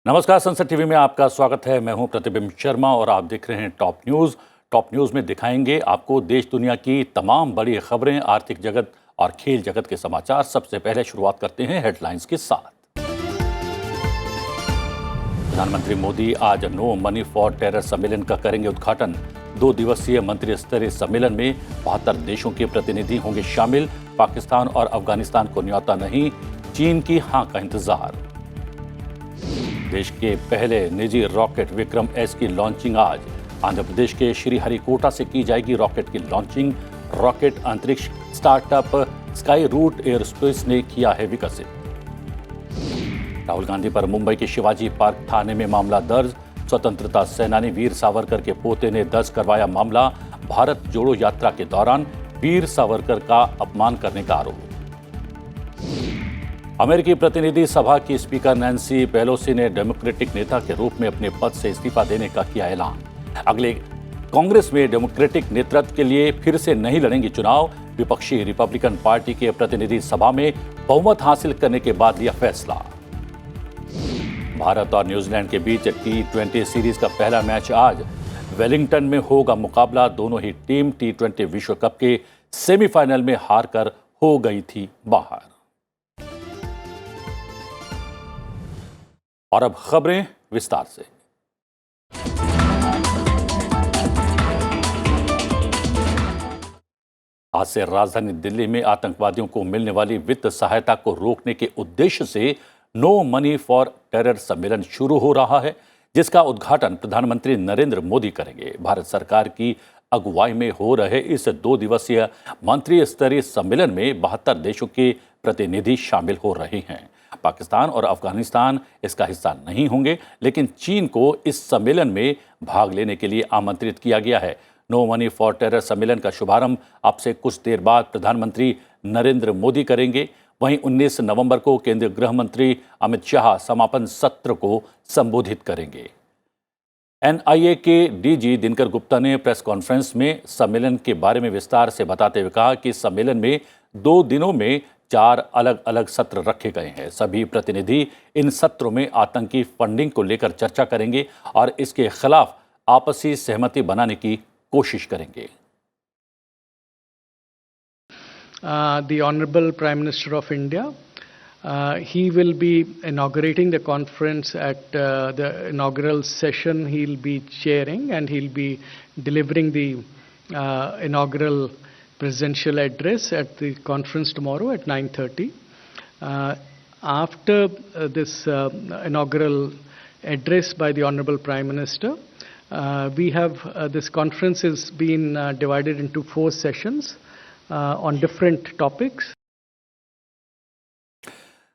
नमस्कार, संसद टीवी में आपका स्वागत है। मैं हूं प्रतिबिंब शर्मा और आप देख रहे हैं टॉप न्यूज़। टॉप न्यूज़ में दिखाएंगे आपको देश दुनिया की तमाम बड़ी खबरें, आर्थिक जगत और खेल जगत के समाचार। सबसे पहले शुरुआत करते हैं हेडलाइंस के साथ। प्रधानमंत्री मोदी आज नो मनी फॉर टेरर सम्मेलन का करेंगे उद्घाटन। 2 दिवसीय मंत्री स्तरीय सम्मेलन में 72 देशों के प्रतिनिधि होंगे शामिल। पाकिस्तान और अफगानिस्तान को न्योता नहीं, चीन की हां का इंतजार। देश के पहले निजी रॉकेट विक्रम एस की लॉन्चिंग आज। आंध्र प्रदेश के श्रीहरिकोटा से की जाएगी रॉकेट की लॉन्चिंग। रॉकेट अंतरिक्ष स्टार्टअप स्काई रूट एयरस्पेस ने किया है विकसित। राहुल गांधी पर मुंबई के शिवाजी पार्क थाने में मामला दर्ज। स्वतंत्रता सेनानी वीर सावरकर के पोते ने दर्ज करवाया मामला। भारत जोड़ो यात्रा के दौरान वीर सावरकर का अपमान करने का आरोप। अमेरिकी प्रतिनिधि सभा की स्पीकर नैन्सी पेलोसी ने डेमोक्रेटिक नेता के रूप में अपने पद से इस्तीफा देने का किया ऐलान। अगले कांग्रेस में डेमोक्रेटिक नेतृत्व के लिए फिर से नहीं लड़ेंगी चुनाव। विपक्षी रिपब्लिकन पार्टी के प्रतिनिधि सभा में बहुमत हासिल करने के बाद लिया फैसला। भारत और न्यूजीलैंड के बीच T20 सीरीज का पहला मैच आज वेलिंगटन में होगा मुकाबला। दोनों ही टीम T20 विश्व कप के सेमीफाइनल में हारकर हो गई थी बाहर। और अब खबरें विस्तार से। आज से राजधानी दिल्ली में आतंकवादियों को मिलने वाली वित्त सहायता को रोकने के उद्देश्य से नो मनी फॉर टेरर सम्मेलन शुरू हो रहा है, जिसका उद्घाटन प्रधानमंत्री नरेंद्र मोदी करेंगे। भारत सरकार की अगुवाई में हो रहे इस 2 दिवसीय मंत्री स्तरीय सम्मेलन में 72 देशों के प्रतिनिधि शामिल हो रहे हैं। पाकिस्तान और अफगानिस्तान इसका हिस्सा नहीं होंगे, लेकिन चीन को इस सम्मेलन में भाग लेने के लिए आमंत्रित किया गया है। नो मनी फॉर टेरर सम्मेलन का शुभारंभ अब से कुछ देर बाद प्रधानमंत्री नरेंद्र मोदी करेंगे। वहीं 19 नवंबर को केंद्रीय गृह मंत्री अमित शाह समापन सत्र को संबोधित करेंगे। NIA के DG दिनकर गुप्ता ने प्रेस कॉन्फ्रेंस में सम्मेलन के बारे में विस्तार से बताते हुए कहा कि सम्मेलन में 2 दिनों में 4 अलग अलग सत्र रखे गए हैं। सभी प्रतिनिधि इन सत्रों में आतंकी फंडिंग को लेकर चर्चा करेंगे और इसके खिलाफ आपसी सहमति बनाने की कोशिश करेंगे। The Honorable Prime Minister of India, he will be inaugurating the conference at the inaugural session. He'll be chairing and he'll be delivering the inaugural presidential address at the conference tomorrow at 9:30. After this inaugural address by the Honorable Prime Minister, we have this conference has been divided into 4 sessions on different topics.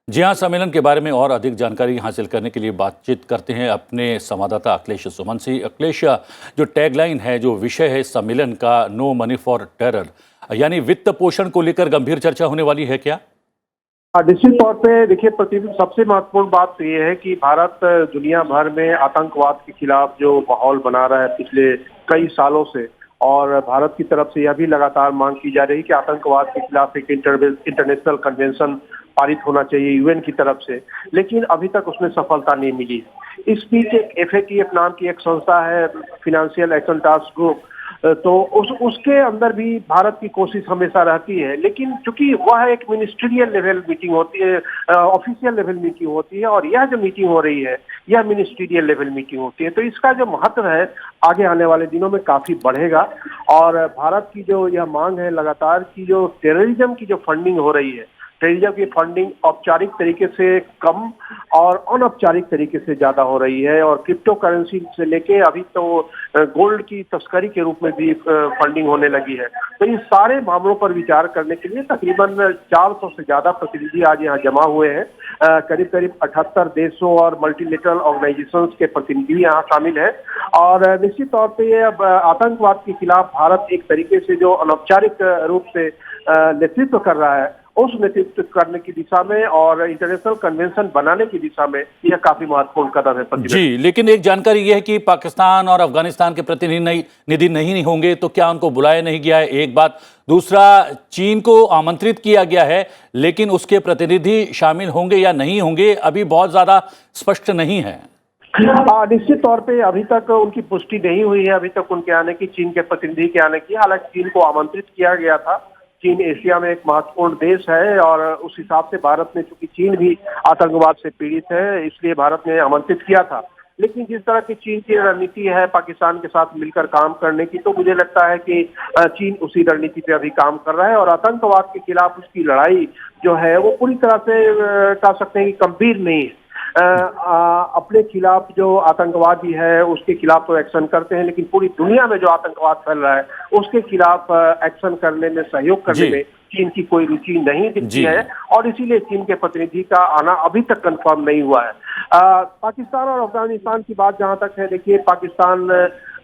जी हाँ, सम्मेलन के बारे में और अधिक जानकारी हासिल करने के लिए बातचीत करते हैं अपने संवाददाता अखिलेश सुमन से। अखिलेश, जो टैगलाइन है, जो विषय है सम्मेलन का, नो मनी फॉर टेरर, यानी वित्त पोषण को लेकर गंभीर चर्चा होने वाली है क्या? निश्चित तौर पे देखिए प्रतिबिंब, सबसे महत्वपूर्ण बात तो ये है कि भारत दुनिया भर में आतंकवाद के खिलाफ जो माहौल बना रहा है पिछले कई सालों से, और भारत की तरफ से यह भी लगातार मांग की जा रही है कि आतंकवाद के खिलाफ एक इंटरनेशनल कन्वेंशन पारित होना चाहिए UN की तरफ से, लेकिन अभी तक उसमें सफलता नहीं मिली। इस बीच एक FATF नाम की एक संस्था है, फाइनेंशियल एक्शन टास्क ग्रुप, तो उसके अंदर भी भारत की कोशिश हमेशा रहती है, लेकिन चूंकि वह एक मिनिस्ट्रियल लेवल मीटिंग होती है, ऑफिशियल लेवल मीटिंग होती है, और यह जो मीटिंग हो रही है यह मिनिस्ट्रियल लेवल मीटिंग होती है, तो इसका जो महत्व है आगे आने वाले दिनों में काफी बढ़ेगा। और भारत की जो यह मांग है लगातार की जो टेररिज्म की जो फंडिंग हो रही है, टेररिज्म की फंडिंग औपचारिक तरीके से कम और अनौपचारिक तरीके से ज्यादा हो रही है, और क्रिप्टो करेंसी से लेके अभी तो गोल्ड की तस्करी के रूप में भी फंडिंग होने लगी है। तो इन सारे मामलों पर विचार करने के लिए तकरीबन 400 से ज्यादा प्रतिनिधि आज यहाँ जमा हुए हैं। करीब करीब 78 देशों और मल्टीलेटरल ऑर्गेनाइजेशंस के प्रतिनिधि यहाँ शामिल हैं, और निश्चित तौर पे ये अब आतंकवाद के खिलाफ भारत एक तरीके से जो अनौपचारिक रूप से नेतृत्व कर रहा है, उस नेतृत्व करने की दिशा में और इंटरनेशनल कन्वेंशन बनाने की दिशा में यह काफी महत्वपूर्ण कदम है। जी, लेकिन एक जानकारी यह है कि पाकिस्तान और अफगानिस्तान के प्रतिनिधि नहीं होंगे, तो क्या उनको बुलाया नहीं गया है? एक बात। दूसरा, चीन को आमंत्रित किया गया है, लेकिन उसके प्रतिनिधि शामिल होंगे या नहीं होंगे अभी बहुत ज्यादा स्पष्ट नहीं है। निश्चित तौर पे अभी तक उनकी पुष्टि नहीं हुई है, अभी तक उनके आने की, चीन के प्रतिनिधि के आने की। हालांकि चीन को आमंत्रित किया गया था। चीन एशिया में एक महत्वपूर्ण देश है और उस हिसाब से भारत में, चूंकि चीन भी आतंकवाद से पीड़ित है, इसलिए भारत ने आमंत्रित किया था। लेकिन जिस तरह की चीन की रणनीति है पाकिस्तान के साथ मिलकर काम करने की, तो मुझे लगता है कि चीन उसी रणनीति पे अभी काम कर रहा है और आतंकवाद के खिलाफ उसकी लड़ाई जो है वो पूरी तरह से कह सकते हैं कि गंभीर नहीं है। अपने खिलाफ जो आतंकवादी है उसके खिलाफ तो एक्शन करते हैं, लेकिन पूरी दुनिया में जो आतंकवाद फैल रहा है उसके खिलाफ एक्शन करने में, सहयोग करने में चीन की कोई रुचि नहीं दिखती है और इसीलिए चीन के प्रतिनिधि का आना अभी तक कंफर्म नहीं हुआ है। पाकिस्तान और अफगानिस्तान की बात जहां तक है, देखिए पाकिस्तान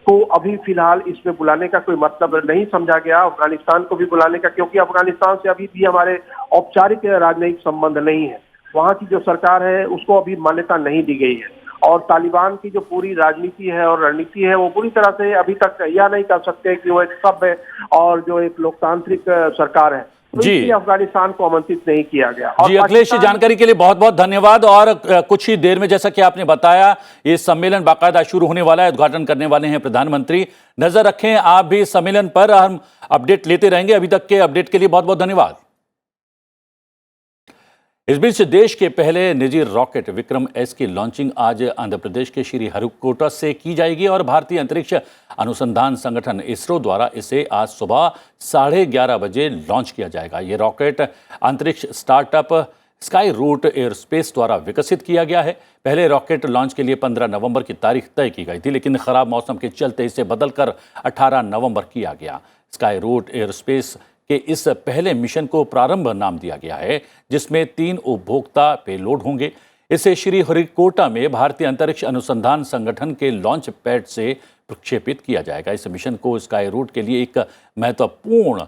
को अभी फिलहाल इसमें बुलाने का कोई मतलब नहीं समझा गया, अफगानिस्तान को भी बुलाने का, क्योंकि अफगानिस्तान से अभी भी हमारे औपचारिक राजनयिक संबंध नहीं है। वहां की जो सरकार है उसको अभी मान्यता नहीं दी गई है और तालिबान की जो पूरी राजनीति है और रणनीति है वो पूरी तरह से अभी तक यह नहीं कर सकते कि वो एक सभ्य और जो एक लोकतांत्रिक सरकार है, तो इसलिए अफगानिस्तान को आमंत्रित नहीं किया गया। जी अखिलेश, जानकारी के लिए बहुत बहुत धन्यवाद। और कुछ ही देर में, जैसा कि आपने बताया, ये सम्मेलन बाकायदा शुरू होने वाला है, उद्घाटन करने वाले हैं प्रधानमंत्री। नजर रखें आप भी सम्मेलन पर, हम अपडेट लेते रहेंगे। अभी तक के अपडेट के लिए बहुत बहुत धन्यवाद। इस बीच देश के पहले निजी रॉकेट विक्रम-S की लॉन्चिंग आज आंध्र प्रदेश के श्रीहरिकोटा से की जाएगी और भारतीय अंतरिक्ष अनुसंधान संगठन इसरो द्वारा इसे आज सुबह 11:30 बजे लॉन्च किया जाएगा। ये रॉकेट अंतरिक्ष स्टार्टअप स्काई रूट एयरस्पेस द्वारा विकसित किया गया है। पहले रॉकेट लॉन्च के लिए 15 नवंबर की तारीख तय की गई थी, लेकिन खराब मौसम के चलते इसे बदलकर 18 नवंबर किया गया। स्काई रूट एयरस्पेस के इस पहले मिशन को प्रारंभ नाम दिया गया है, जिसमें 3 उपभोक्ता पेलोड होंगे। इसे श्रीहरिकोटा में भारतीय अंतरिक्ष अनुसंधान संगठन के लॉन्च पैड से प्रक्षेपित किया जाएगा। इस मिशन को स्काई रूट के लिए एक महत्वपूर्ण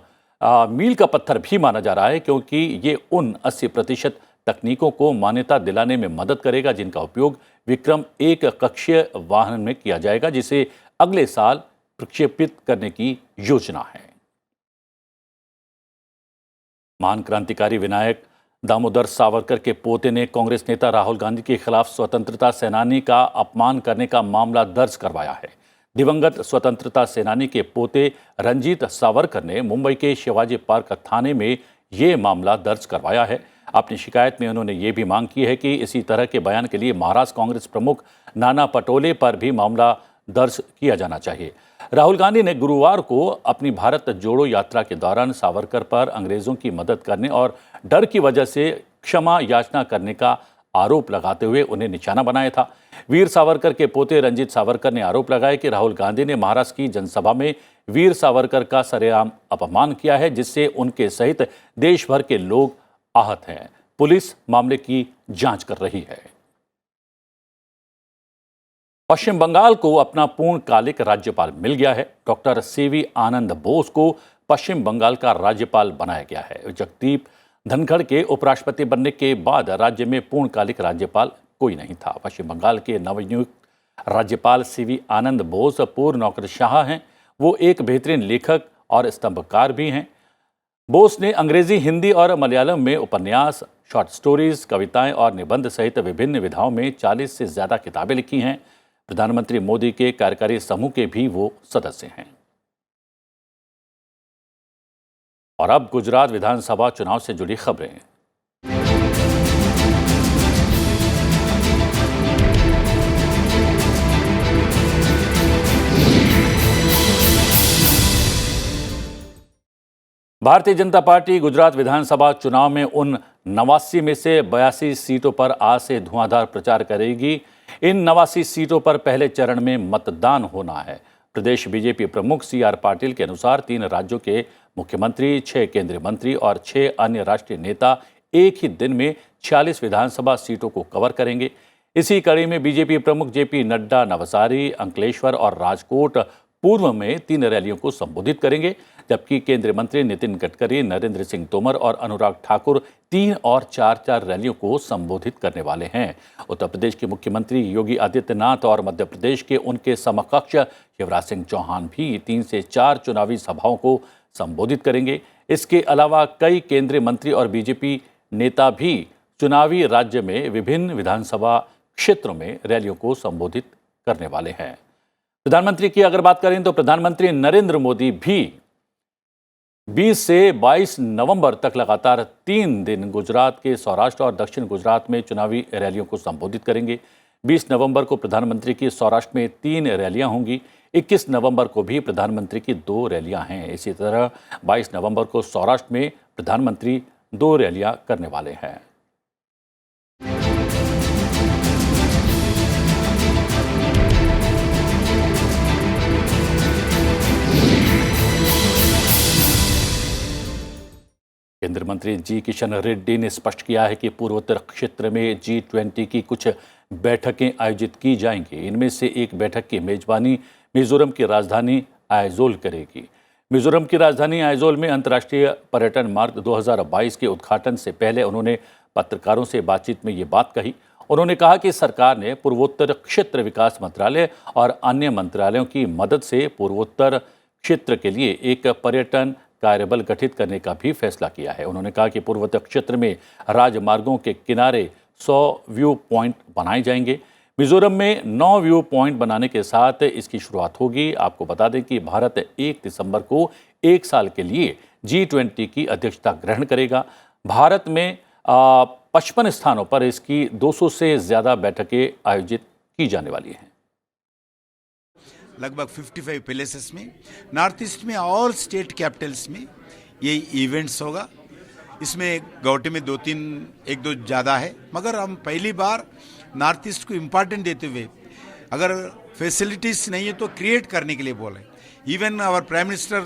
मील का पत्थर भी माना जा रहा है, क्योंकि ये उन 80% तकनीकों को मान्यता दिलाने में मदद करेगा जिनका उपयोग विक्रम एक कक्षीय वाहन में किया जाएगा, जिसे अगले साल प्रक्षेपित करने की योजना है। महान क्रांतिकारी विनायक दामोदर सावरकर के पोते ने कांग्रेस नेता राहुल गांधी के खिलाफ स्वतंत्रता सेनानी का अपमान करने का मामला दर्ज करवाया है। दिवंगत स्वतंत्रता सेनानी के पोते रंजीत सावरकर ने मुंबई के शिवाजी पार्क थाने में ये मामला दर्ज करवाया है। अपनी शिकायत में उन्होंने ये भी मांग की है कि इसी तरह के बयान के लिए महाराष्ट्र कांग्रेस प्रमुख नाना पटोले पर भी मामला दर्ज किया जाना चाहिए। राहुल गांधी ने गुरुवार को अपनी भारत जोड़ो यात्रा के दौरान सावरकर पर अंग्रेजों की मदद करने और डर की वजह से क्षमा याचना करने का आरोप लगाते हुए उन्हें निशाना बनाया था। वीर सावरकर के पोते रंजीत सावरकर ने आरोप लगाया कि राहुल गांधी ने महाराष्ट्र की जनसभा में वीर सावरकर का सरेआम अपमान किया है, जिससे उनके सहित देश भर के लोग आहत हैं। पुलिस मामले की जांच कर रही है। पश्चिम बंगाल को अपना पूर्णकालिक राज्यपाल मिल गया है। डॉक्टर सीवी आनंद बोस को पश्चिम बंगाल का राज्यपाल बनाया गया है। जगदीप धनखड़ के उपराष्ट्रपति बनने के बाद राज्य में पूर्णकालिक राज्यपाल कोई नहीं था। पश्चिम बंगाल के नवनियुक्त राज्यपाल सीवी आनंद बोस पूर्व नौकरशाह हैं। वो एक बेहतरीन लेखक और स्तंभकार भी हैं। बोस ने अंग्रेजी, हिंदी और मलयालम में उपन्यास, शॉर्ट स्टोरीज, कविताएं और निबंध सहित विभिन्न विधाओं में 40 से ज़्यादा किताबें लिखी हैं। प्रधानमंत्री मोदी के कार्यकारी समूह के भी वो सदस्य हैं। और अब गुजरात विधानसभा चुनाव से जुड़ी खबरें। भारतीय जनता पार्टी गुजरात विधानसभा चुनाव में उन 89 में से 82 सीटों पर आज से धुआंधार प्रचार करेगी। इन 89 सीटों पर पहले चरण में मतदान होना है। प्रदेश बीजेपी प्रमुख CR पाटिल के अनुसार 3 राज्यों के मुख्यमंत्री, 6 केंद्रीय मंत्री और 6 अन्य राष्ट्रीय नेता एक ही दिन में 46 विधानसभा सीटों को कवर करेंगे। इसी कड़ी में बीजेपी प्रमुख JP नड्डा नवसारी, अंकलेश्वर और राजकोट पूर्व में 3 रैलियों को संबोधित करेंगे, जबकि केंद्रीय मंत्री नितिन गडकरी, नरेंद्र सिंह तोमर और अनुराग ठाकुर 3 और 4 रैलियों को संबोधित करने वाले हैं। उत्तर प्रदेश के मुख्यमंत्री योगी आदित्यनाथ और मध्य प्रदेश के उनके समकक्ष शिवराज सिंह चौहान भी 3 से 4 चुनावी सभाओं को संबोधित करेंगे। इसके अलावा कई केंद्रीय मंत्री और बीजेपी नेता भी चुनावी राज्य में विभिन्न विधानसभा क्षेत्रों में रैलियों को संबोधित करने वाले हैं। प्रधानमंत्री की अगर बात करें तो प्रधानमंत्री नरेंद्र मोदी भी 20 से 22 नवंबर तक लगातार 3 दिन गुजरात के सौराष्ट्र और दक्षिण गुजरात में चुनावी रैलियों को संबोधित करेंगे। 20 नवंबर को प्रधानमंत्री की सौराष्ट्र में 3 रैलियां होंगी। 21 नवंबर को भी प्रधानमंत्री की 2 रैलियां हैं। इसी तरह 22 नवंबर को सौराष्ट्र में प्रधानमंत्री 2 रैलियां करने वाले हैं। केंद्रीय मंत्री जी किशन रेड्डी ने स्पष्ट किया है कि पूर्वोत्तर क्षेत्र में G20 की कुछ बैठकें आयोजित की जाएंगी। इनमें से एक बैठक की मेजबानी मिजोरम की राजधानी आइजोल करेगी। मिजोरम की राजधानी आइजोल में अंतर्राष्ट्रीय पर्यटन मार्ग 2022 के उद्घाटन से पहले उन्होंने पत्रकारों से बातचीत में ये बात कही। उन्होंने कहा कि सरकार ने पूर्वोत्तर क्षेत्र विकास मंत्रालय और अन्य मंत्रालयों की मदद से पूर्वोत्तर क्षेत्र के लिए एक पर्यटन कार्यबल गठित करने का भी फैसला किया है। उन्होंने कहा कि पूर्वोत्तर क्षेत्र में राजमार्गों के किनारे 100 व्यू पॉइंट बनाए जाएंगे। मिजोरम में 9 व्यू पॉइंट बनाने के साथ इसकी शुरुआत होगी। आपको बता दें कि भारत 1 दिसंबर को 1 साल के लिए G20 की अध्यक्षता ग्रहण करेगा। भारत में 55 स्थानों पर इसकी 200 से ज़्यादा बैठकें आयोजित की जाने वाली हैं। लगभग 55 प्लेसेस में, नॉर्थ ईस्ट में और स्टेट कैपिटल्स में ये इवेंट्स होगा। इसमें गुवाहाटी में 1-2 ज़्यादा है, मगर हम पहली बार नॉर्थ ईस्ट को इम्पोर्टेंट देते हुए अगर फैसिलिटीज़ नहीं है तो क्रिएट करने के लिए बोले। Even our prime minister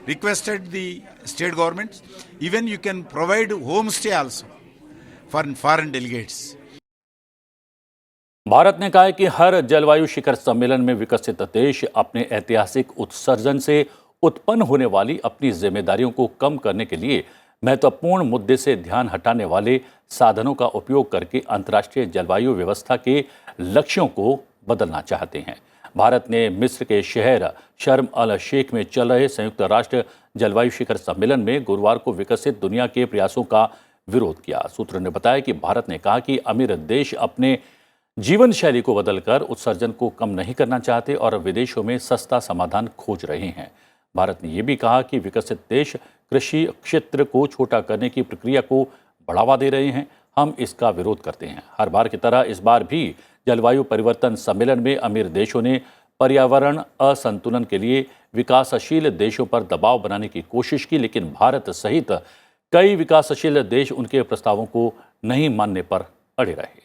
requested the state governments, even you can provide home stay also for foreign delegates. Bharat ने कहा है कि हर जलवायु शिखर सम्मेलन में विकसित देश अपने ऐतिहासिक उत्सर्जन से उत्पन्न होने वाली अपनी जिम्मेदारियों को कम करने के लिए महत्वपूर्ण मुद्दे से ध्यान हटाने वाले साधनों का उपयोग करके अंतर्राष्ट्रीय जलवायु व्यवस्था के लक्ष्यों को बदलना चाहते हैं। भारत ने मिस्र के शहर शर्म अल शेख में चल रहे संयुक्त राष्ट्र जलवायु शिखर सम्मेलन में गुरुवार को विकसित दुनिया के प्रयासों का विरोध किया। सूत्रों ने बताया कि भारत ने कहा कि अमीर देश अपने जीवन शैली को बदलकर उत्सर्जन को कम नहीं करना चाहते और विदेशों में सस्ता समाधान खोज रहे हैं। भारत ने यह भी कहा कि विकसित देश कृषि क्षेत्र को छोटा करने की प्रक्रिया को बढ़ावा दे रहे हैं। हम इसका विरोध करते हैं। हर बार की तरह इस बार भी जलवायु परिवर्तन सम्मेलन में अमीर देशों ने पर्यावरण असंतुलन के लिए विकासशील देशों पर दबाव बनाने की कोशिश की, लेकिन भारत सहित कई विकासशील देश उनके प्रस्तावों को नहीं मानने पर अड़े रहे।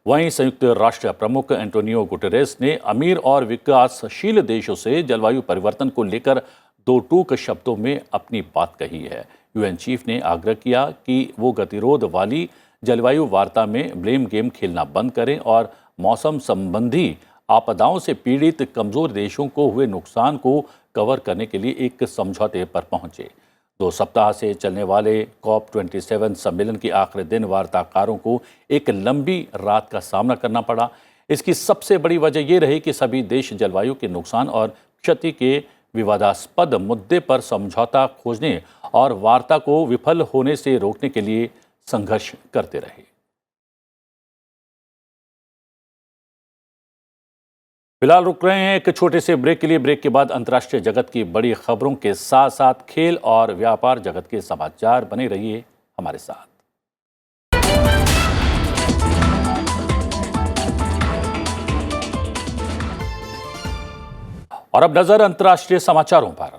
वहीं संयुक्त राष्ट्र प्रमुख एंटोनियो गुटेरेस ने अमीर और विकासशील देशों से जलवायु परिवर्तन को लेकर 2 टूक शब्दों में अपनी बात कही है। यूएन चीफ ने आग्रह किया कि वो गतिरोध वाली जलवायु वार्ता में ब्लेम गेम खेलना बंद करें और मौसम संबंधी आपदाओं से पीड़ित कमजोर देशों को हुए नुकसान को कवर करने के लिए एक समझौते पर पहुंचे। 2 सप्ताह से चलने वाले COP27 सम्मेलन के आखिरी दिन वार्ताकारों को एक लंबी रात का सामना करना पड़ा। इसकी सबसे बड़ी वजह यह रही कि सभी देश जलवायु के नुकसान और क्षति के विवादास्पद मुद्दे पर समझौता खोजने और वार्ता को विफल होने से रोकने के लिए संघर्ष करते रहे। फिलहाल रुक रहे हैं एक छोटे से ब्रेक के लिए। ब्रेक के बाद अंतर्राष्ट्रीय जगत की बड़ी खबरों के साथ साथ खेल और व्यापार जगत के समाचार बने रहिए हमारे साथ। और अब नजर अंतर्राष्ट्रीय समाचारों पर।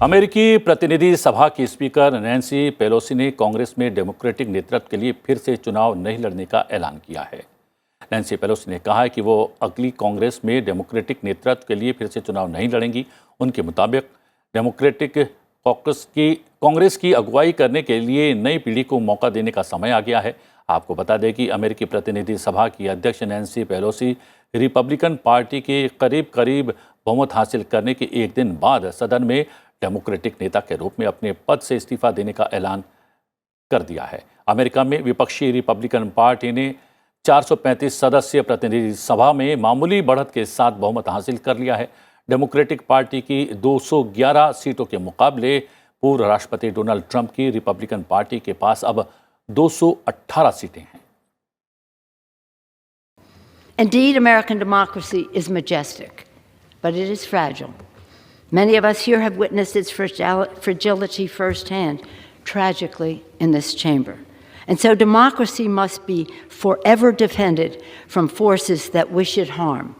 अमेरिकी प्रतिनिधि सभा की स्पीकर नैन्सी पेलोसी ने कांग्रेस में डेमोक्रेटिक नेतृत्व के लिए फिर से चुनाव नहीं लड़ने का ऐलान किया है। नैन्सी पेलोसी ने कहा है कि वो अगली कांग्रेस में डेमोक्रेटिक नेतृत्व के लिए फिर से चुनाव नहीं लड़ेंगी। उनके मुताबिक डेमोक्रेटिक कांग्रेस की अगुवाई करने के लिए नई पीढ़ी को मौका देने का समय आ गया है। आपको बता दें कि अमेरिकी प्रतिनिधि सभा की अध्यक्ष नैन्सी पेलोसी रिपब्लिकन पार्टी के करीब बहुमत हासिल करने के एक दिन बाद सदन में डेमोक्रेटिक नेता के रूप में अपने पद से इस्तीफा देने का ऐलान कर दिया है। अमेरिका में विपक्षी रिपब्लिकन पार्टी ने 435 सदस्यीय प्रतिनिधि सभा में मामूली बढ़त के साथ बहुमत हासिल कर लिया है। डेमोक्रेटिक पार्टी की 211 सीटों के मुकाबले पूर्व राष्ट्रपति डोनाल्ड ट्रंप की रिपब्लिकन पार्टी के पास अब 218 सीटें हैं। Indeed, American democracy is majestic, but it is fragile. Many of us here have witnessed its fragility firsthand, tragically, in this chamber. And so democracy must be forever defended from forces that wish it harm.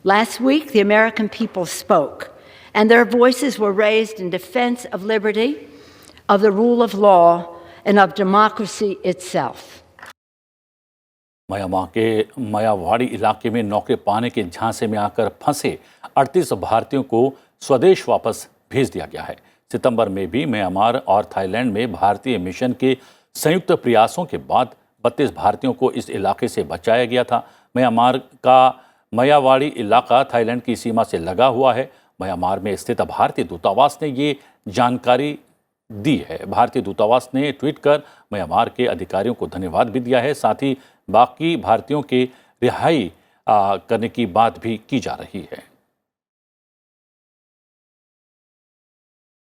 Last week, the American people spoke, and their voices were raised in defense of liberty, of the rule of law, and of democracy itself. Myanmar के मायावाड़ी इलाके में नौकरी पाने के झांसे में आकर फंसे 38 भारतीयों को स्वदेश वापस भेज दिया गया है। सितंबर में भी म्यांमार और थाईलैंड में भारतीय मिशन के संयुक्त प्रयासों के बाद 32 भारतीयों को इस इलाके से बचाया गया था। म्यांमार का मायावाड़ी इलाका थाईलैंड की सीमा से लगा हुआ है। म्यांमार में स्थित भारतीय दूतावास ने ये जानकारी दी है। भारतीय दूतावास ने ट्वीट कर म्यांमार के अधिकारियों को धन्यवाद भी दिया है। साथ ही बाकी भारतीयों के रिहाई करने की बात भी की जा रही है।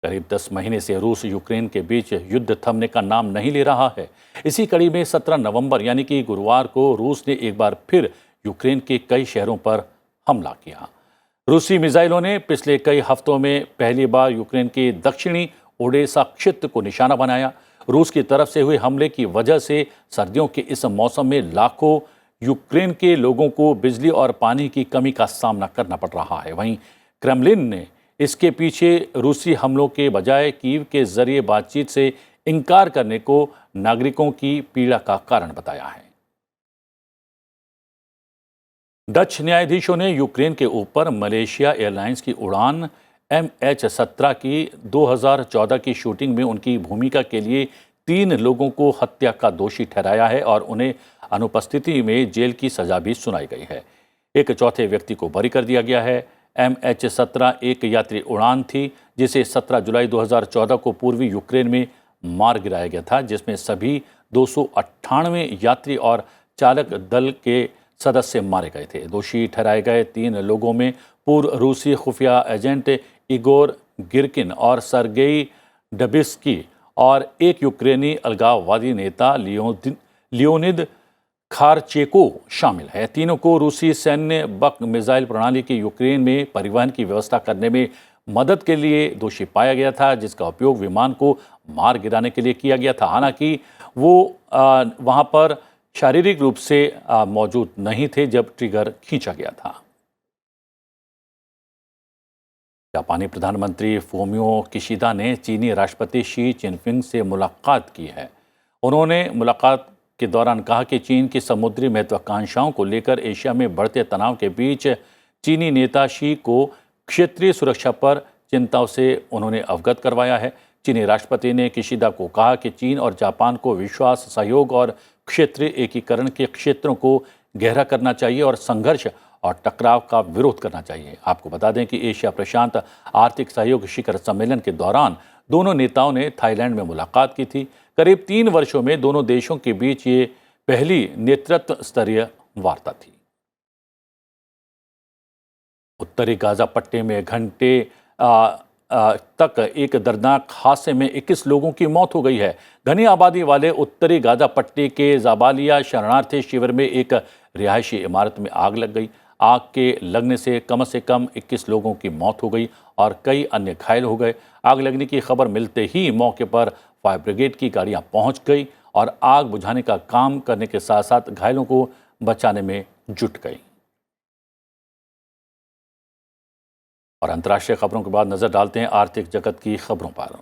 करीब 10 महीने से रूस यूक्रेन के बीच युद्ध थमने का नाम नहीं ले रहा है। इसी कड़ी में 17 नवंबर यानी कि गुरुवार को रूस ने एक बार फिर यूक्रेन के कई शहरों पर हमला किया। रूसी मिसाइलों ने पिछले कई हफ्तों में पहली बार यूक्रेन के दक्षिणी ओडेसा क्षेत्र को निशाना बनाया। रूस की तरफ से हुए हमले की वजह से सर्दियों के इस मौसम में लाखों यूक्रेन के लोगों को बिजली और पानी की कमी का सामना करना पड़ रहा है। वहीं क्रेमलिन ने इसके पीछे रूसी हमलों के बजाय कीव के जरिए बातचीत से इनकार करने को नागरिकों की पीड़ा का कारण बताया है। डच न्यायाधीशों ने यूक्रेन के ऊपर मलेशिया एयरलाइंस की उड़ान MH17 की 2014 की शूटिंग में उनकी भूमिका के लिए 3 लोगों को हत्या का दोषी ठहराया है और उन्हें अनुपस्थिति में जेल की सजा भी सुनाई गई है। एक चौथे व्यक्ति को बरी कर दिया गया है। MH17 एक यात्री उड़ान थी जिसे 17 जुलाई 2014 को पूर्वी यूक्रेन में मार गिराया गया था, जिसमें सभी 298 यात्री और चालक दल के सदस्य मारे गए थे। दोषी ठहराए गए 3 लोगों में पूर्व रूसी खुफिया एजेंट इगोर गिरकिन और सर्गेई डबिस्की और एक यूक्रेनी अलगाववादी नेता लियोनिद खारचेको शामिल है। तीनों को रूसी सैन्य बक मिसाइल प्रणाली के यूक्रेन में परिवहन की व्यवस्था करने में मदद के लिए दोषी पाया गया था, जिसका उपयोग विमान को मार गिराने के लिए किया गया था। हालांकि वो वहां पर शारीरिक रूप से मौजूद नहीं थे जब ट्रिगर खींचा गया था। जापानी प्रधानमंत्री फूमियो किशिदा ने चीनी राष्ट्रपति शी जिनपिंग से मुलाकात की है। उन्होंने मुलाकात के दौरान कहा कि चीन की समुद्री महत्वाकांक्षाओं को लेकर एशिया में बढ़ते तनाव के बीच चीनी नेता शी को क्षेत्रीय सुरक्षा पर चिंताओं से उन्होंने अवगत करवाया है। चीनी राष्ट्रपति ने किशिदा को कहा कि चीन और जापान को विश्वास, सहयोग और क्षेत्रीय एकीकरण के क्षेत्रों को गहरा करना चाहिए और संघर्ष और टकराव का विरोध करना चाहिए। आपको बता दें कि एशिया प्रशांत आर्थिक सहयोग शिखर सम्मेलन के दौरान दोनों नेताओं ने थाईलैंड में मुलाकात की थी। करीब 3 वर्षों में दोनों देशों के बीच ये पहली नेतृत्व स्तरीय वार्ता थी। उत्तरी गाजा पट्टी में घंटे तक एक दर्दनाक हादसे में 21 लोगों की मौत हो गई है। घनी आबादी वाले उत्तरी गाजा पट्टी के जाबालिया शरणार्थी शिविर में एक रिहायशी इमारत में आग लग गई। आग के लगने से कम 21 लोगों की मौत हो गई और कई अन्य घायल हो गए। आग लगने की खबर मिलते ही मौके पर फायर ब्रिगेड की गाड़ियां पहुंच गई और आग बुझाने का काम करने के साथ साथ घायलों को बचाने में जुट गई। और अंतर्राष्ट्रीय खबरों के बाद नजर डालते हैं आर्थिक जगत की खबरों पर।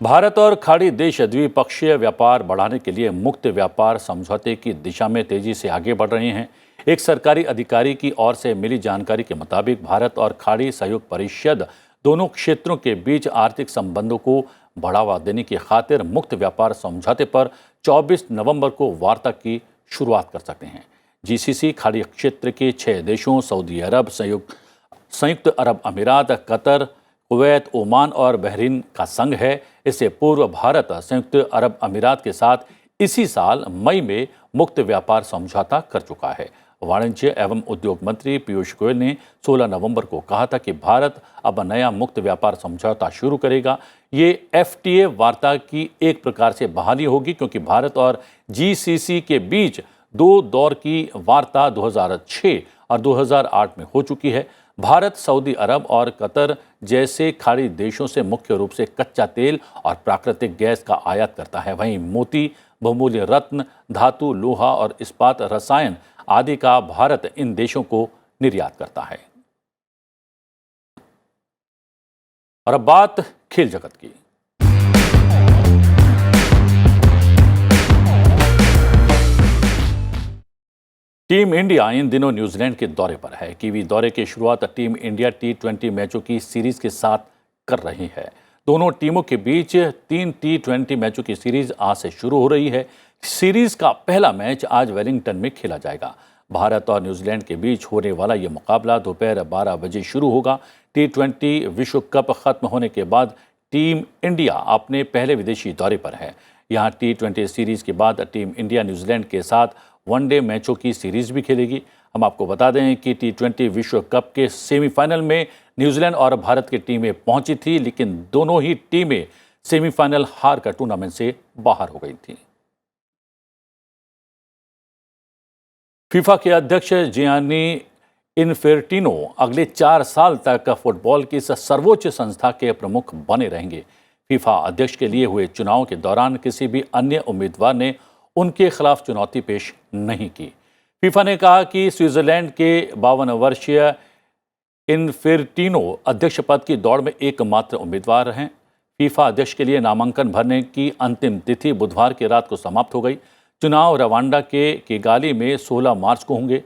भारत और खाड़ी देश द्विपक्षीय व्यापार बढ़ाने के लिए मुक्त व्यापार समझौते की दिशा में तेजी से आगे बढ़ रहे हैं। एक सरकारी अधिकारी की ओर से मिली जानकारी के मुताबिक भारत और खाड़ी सहयोग परिषद दोनों क्षेत्रों के बीच आर्थिक संबंधों को बढ़ावा देने की खातिर मुक्त व्यापार समझौते पर 24 नवंबर को वार्ता की शुरुआत कर सकते हैं। जीसीसी खाड़ी क्षेत्र के 6 देशों सऊदी अरब, संयुक्त अरब अमीरात, कतर, कुवैत, ओमान और बहरीन का संघ है। इससे पूर्व भारत संयुक्त अरब अमीरात के साथ इसी साल मई में मुक्त व्यापार समझौता कर चुका है। वाणिज्य एवं उद्योग मंत्री पीयूष गोयल ने 16 नवंबर को कहा था कि भारत अब नया मुक्त व्यापार समझौता शुरू करेगा। ये FTA वार्ता की एक प्रकार से बहाली होगी, क्योंकि भारत और GCC के बीच 2 दौर की वार्ता 2006 और 2008 में हो चुकी है। भारत सऊदी अरब और कतर जैसे खाड़ी देशों से मुख्य रूप से कच्चा तेल और प्राकृतिक गैस का आयात करता है। वहीं मोती, बहुमूल्य रत्न, धातु, लोहा और इस्पात, रसायन आदि का भारत इन देशों को निर्यात करता है। और अब बात खेल जगत की। टीम इंडिया इन दिनों न्यूजीलैंड के दौरे पर है। कीवी दौरे की शुरुआत टीम इंडिया T20 मैचों की सीरीज के साथ कर रही है। दोनों टीमों के बीच 3 T20 मैचों की सीरीज आज से शुरू हो रही है। सीरीज का पहला मैच आज वेलिंगटन में खेला जाएगा। भारत और न्यूजीलैंड के बीच होने वाला ये मुकाबला दोपहर 12 बजे शुरू होगा। T20 विश्व कप खत्म होने के बाद टीम इंडिया अपने पहले विदेशी दौरे पर है। यहाँ T20 सीरीज के बाद टीम इंडिया न्यूजीलैंड के साथ वनडे मैचों की सीरीज भी खेलेगी। हम आपको बता दें कि T20 विश्व कप के सेमीफाइनल में न्यूजीलैंड और भारत की टीमें पहुंची थी, लेकिन दोनों ही टीमें सेमीफाइनल हार कर टूर्नामेंट से बाहर हो गई थीं। फीफा के अध्यक्ष जियानी इन्फेंटिनो अगले 4 साल तक फुटबॉल की इस सर्वोच्च संस्था के प्रमुख बने रहेंगे। फीफा अध्यक्ष के लिए हुए चुनाव के दौरान किसी भी अन्य उम्मीदवार ने उनके खिलाफ चुनौती पेश नहीं की। फीफा ने कहा कि स्विट्जरलैंड के 52 वर्षीय इन्फेंटिनो अध्यक्ष पद की दौड़ में एकमात्र उम्मीदवार हैं। फीफा अध्यक्ष के लिए नामांकन भरने की अंतिम तिथि बुधवार की रात को समाप्त हो गई। चुनाव रवांडा के किगाली में 16 मार्च को होंगे।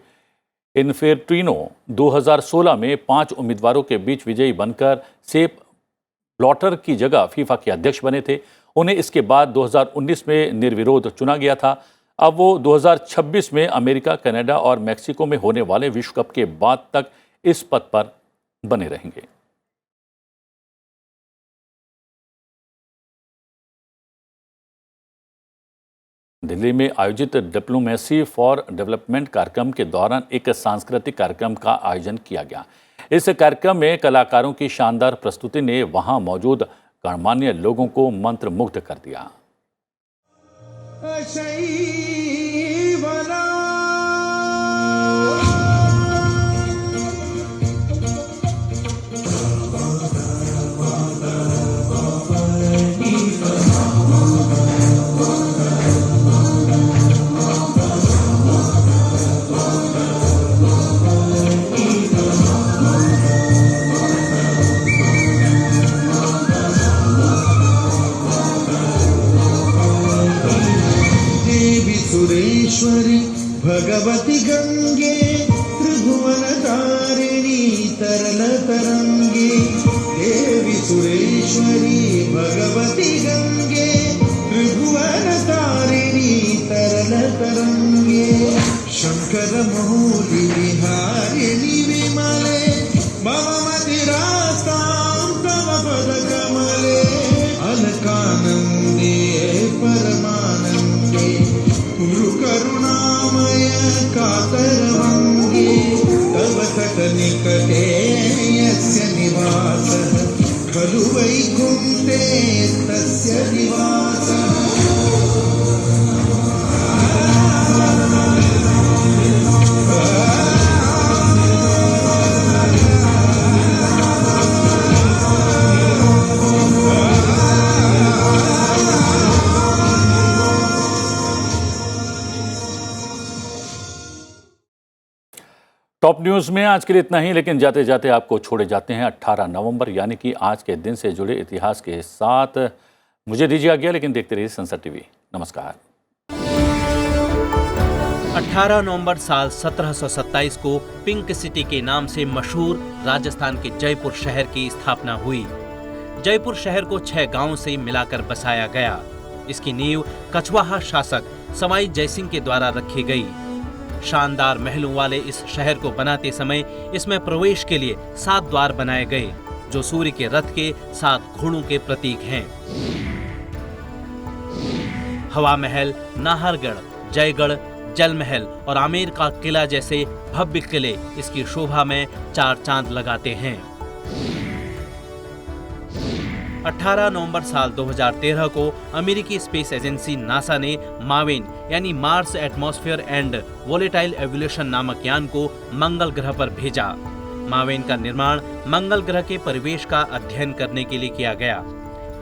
इन्फेंटिनो 2016 में 5 उम्मीदवारों के बीच विजयी बनकर सेप ब्लॉटर की जगह फीफा के अध्यक्ष बने थे। उन्हें इसके बाद 2019 में निर्विरोध चुना गया था। अब वो 2026 में अमेरिका, कनाडा और मैक्सिको में होने वाले विश्व कप के बाद तक इस पद पर बने रहेंगे। दिल्ली में आयोजित डिप्लोमेसी फॉर डेवलपमेंट कार्यक्रम के दौरान एक सांस्कृतिक कार्यक्रम का आयोजन किया गया। इस कार्यक्रम में कलाकारों की शानदार प्रस्तुति ने वहां मौजूद गणमान्य लोगों को मंत्रमुग्ध कर दिया। सुरेश्वरी भगवती गंगे त्रिभुवन तारिणी तरल तरंगे। देवी सुरेश्वरी भगवती गंगे त्रिभुवन तारिणी तरल तरंगे। शंकर मौली विहारिणी विमले भवमतिरास्तां तव पद कमले। अलकानंदे परमानंदे गुरु करुणामय कातरवंगे। तव तटनिकटे यस्य निवासः खलु वैकुंठे तस्य निवासः। टॉप न्यूज़ में आज के लिए इतना ही, लेकिन जाते जाते आपको छोड़े जाते हैं 18 नवंबर यानी कि आज के दिन से जुड़े इतिहास के साथ। मुझे दीजिए आज्ञा, लेकिन देखते रहिए संसद टीवी। नमस्कार। 18 नवंबर साल 1727 को पिंक सिटी के नाम से मशहूर राजस्थान के जयपुर शहर की स्थापना हुई। जयपुर शहर को 6 गांवों से मिलाकर बसाया गया। इसकी नींव कछवाहा शासक सवाई जयसिंह के द्वारा रखी गई। शानदार महलों वाले इस शहर को बनाते समय इसमें प्रवेश के लिए 7 द्वार बनाए गए, जो सूर्य के रथ के 7 घोड़ों के प्रतीक हैं। हवा महल, नाहरगढ़, जयगढ़, जल महल और आमेर का किला जैसे भव्य किले इसकी शोभा में चार चांद लगाते हैं। 18 नवंबर साल 2013 को अमेरिकी स्पेस एजेंसी नासा ने मावेन यानी Mars atmosphere and volatile evolution नामक यान को मंगल ग्रह पर भेजा। मावेन का निर्माण मंगल ग्रह के परिवेश का अध्ययन करने के लिए किया गया।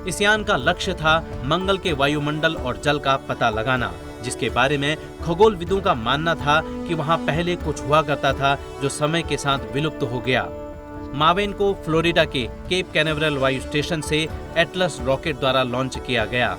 इस यान का लक्ष्य था मंगल के वायुमंडल और जल का पता लगाना, जिसके बारे में खगोलविदों का मानना था कि वहां पहले कुछ हुआ करता था जो समय के साथ विलुप्त हो गया। मावेन को फ्लोरिडा के केप कैनावेरल वायु स्टेशन से एटलस रॉकेट द्वारा लॉन्च किया गया।